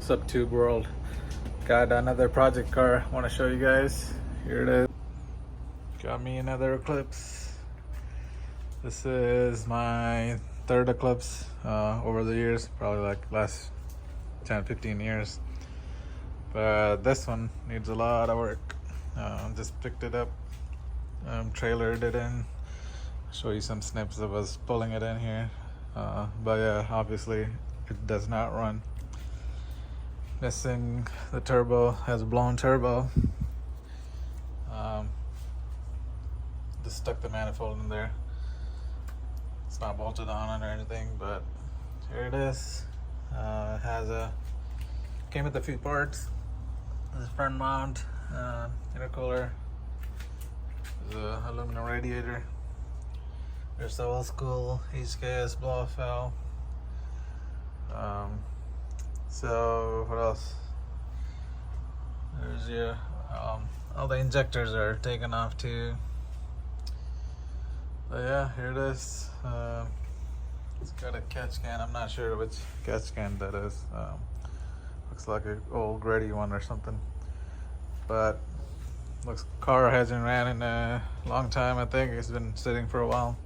What's up, Tube World? Got another project car. Want to show you guys. Here it is. Got me another Eclipse. This is my third Eclipse over the years, probably like last 10-15 years. But this one needs a lot of work. Just picked it up, trailered it in. Show you some snips of us pulling it in here. But yeah, obviously it does not run. Missing the turbo, has a blown turbo. Just stuck the manifold in there. It's not bolted on it or anything, but here it is. It has came with a few parts. There's a front mount, intercooler, there's a aluminum radiator. There's the old school HKS blow-off valve. So what else? There's your all the injectors are taken off too. But yeah, here it is. It's got a catch can. I'm not sure which catch can that is. Looks like an old Grady one or something. But looks car hasn't ran in a long time. I think it's been sitting for a while.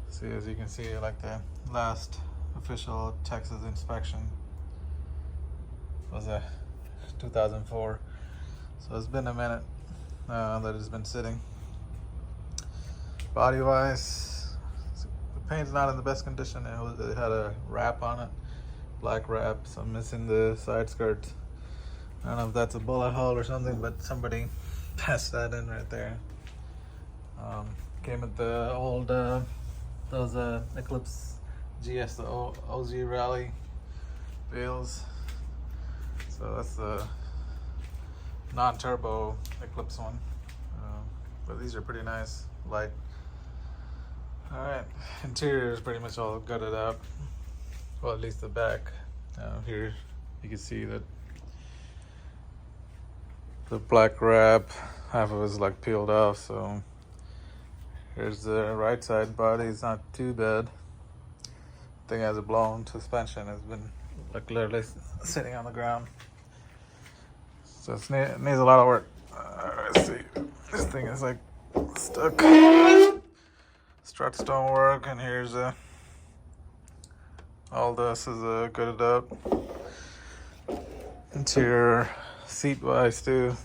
See, as you can see, like the last official Texas inspection was a 2004. So it's been a minute that it's been sitting. Body wise, the paint's not in the best condition. It had a wrap on it, black wrap, so I'm missing the side skirts. I don't know if that's a bullet hole or something, but somebody passed that in right there. Came with the old those Eclipse GS, the OG Rally wheels. So that's the non-turbo Eclipse one. But these are pretty nice, light. Alright, interior is pretty much all gutted out. Well, at least the back. Here you can see that the black wrap, half of it is like peeled off. So here's the right side body. It's not too bad. Thing has a blown suspension. It's been like literally sitting on the ground. So it needs a lot of work. Let's see. This thing is like stuck. Struts don't work, and here's all this is gutted up. Interior seat wise too.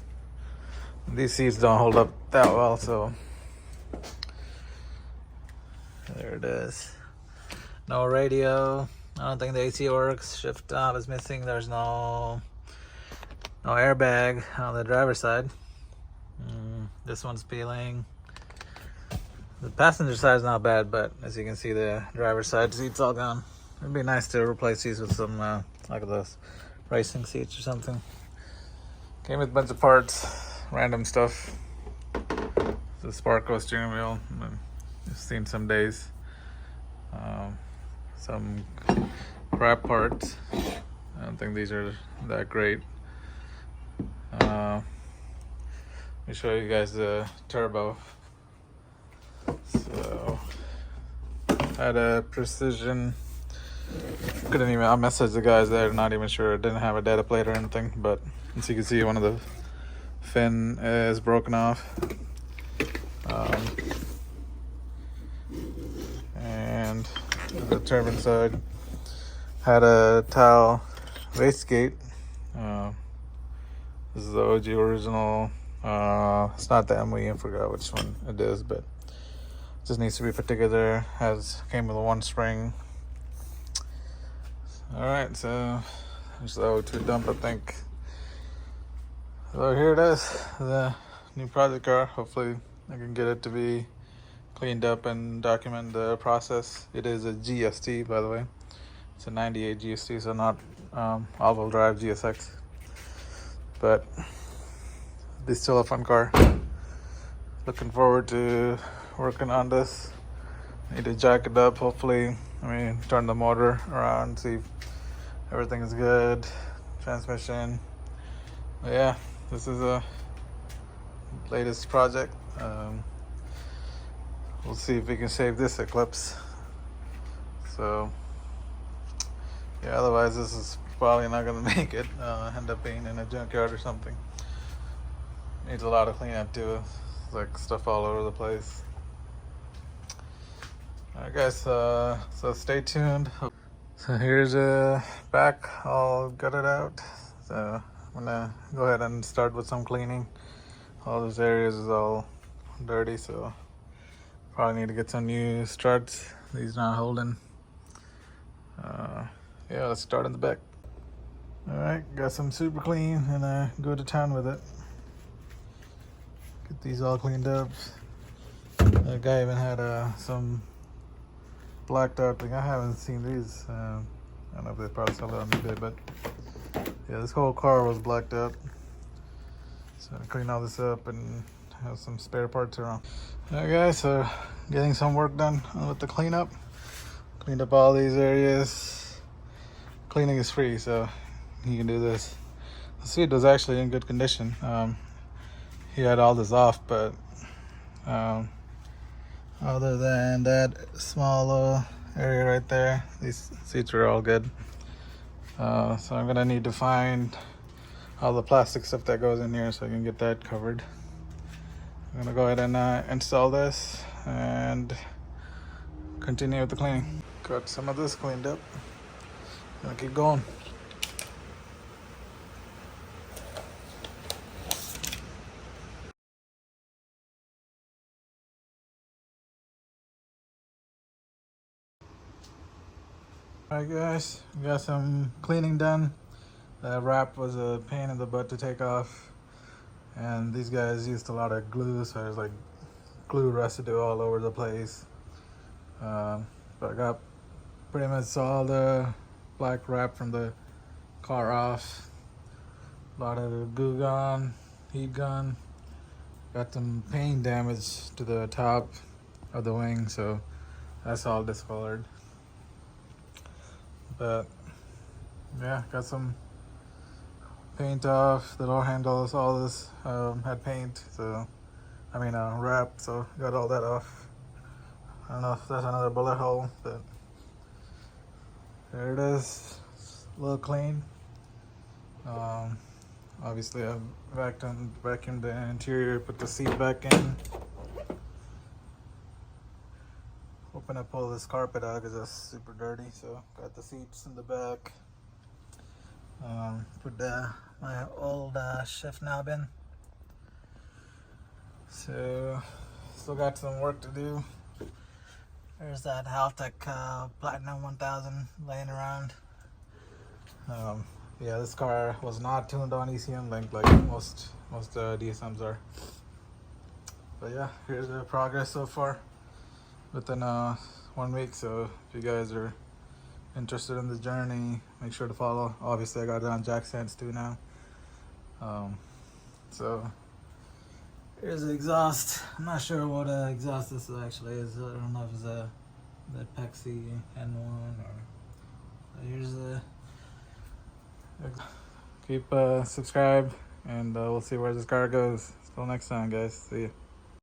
These seats don't hold up that well, so there it is. No radio. I don't think the AC works. Shift knob is missing. There's no airbag on the driver's side. This one's peeling. The passenger side is not bad, but as you can see, the driver's side seat's all gone. It'd be nice to replace these with some like those racing seats or something. Came with a bunch of parts, random stuff. The Sparco steering wheel. I've seen some days. Some crap parts. I don't think these are that great. Let me show you guys the turbo. So had a Precision. Couldn't even. I messaged the guys there. Not even sure. It didn't have a data plate or anything. But as you can see, one of the fin is broken off. And the turbine side had a towel wastegate. This is the OG original. It's not the ME. I forgot which one it is, but it just needs to be put together. Came with a one spring. All right, so there's the O2 dump, I think. So here it is, the new project car. Hopefully I can get it to be cleaned up and document the process. It is a GST, by the way. It's a 98 GST, so not all-wheel drive GSX. But it's still a fun car. Looking forward to working on this. Need to jack it up, hopefully. Turn the motor around, see if everything is good. Transmission. But yeah, this is a latest project. We'll see if we can save this Eclipse. So yeah, otherwise this is probably not gonna make it. End up being in a junkyard or something. Needs a lot of cleanup too. Like stuff all over the place. Alright guys, so stay tuned. So here's back all gutted out. So I'm gonna go ahead and start with some cleaning. All those areas is all dirty, so probably need to get some new struts. These not holding. Yeah, let's start in the back. Alright, got some super clean and go to town with it. Get these all cleaned up. That guy even had some blacked out thing. I haven't seen these. I don't know if they probably sell it on eBay, but yeah, this whole car was blacked out. So I'm gonna clean all this up and have some spare parts around. Alright guys, so getting some work done with the cleanup. Cleaned up all these areas. Cleaning is free, so you can do this. The seat was actually in good condition. He had all this off, but other than that small area right there, these seats are all good. So I'm gonna need to find all the plastic stuff that goes in here so I can get that covered. I'm gonna go ahead and install this and continue with the cleaning. Got some of this cleaned up. Gonna keep going. Alright guys, we got some cleaning done. The wrap was a pain in the butt to take off. And these guys used a lot of glue, so there's like glue residue all over the place. But I got pretty much all the black wrap from the car off. A lot of goo gone, heat gone. Got some paint damage to the top of the wing, so that's all discolored. But yeah, got some paint off, the door handles, all this had paint, so I mean wrap, so got all that off. I don't know if that's another bullet hole, but there it is. It's a little clean. Obviously I vacuumed the interior, put the seat back in. Hoping to pull this carpet out because that's super dirty, so got the seats in the back. Put my old shift knob in. So still got some work to do. There's that Haltech Platinum 1000 laying around. Yeah, this car was not tuned on ECM Link like most DSMs are. But yeah, here's the progress so far within 1 week. So if you guys are interested in the journey, make sure to follow. Obviously I got it on Jacksense too now. So here's the exhaust. I'm not sure what exhaust this actually is. I don't know if it's the Pexi N1 or here's the. Keep subscribe and we'll see where this car goes. Till next time guys, see you.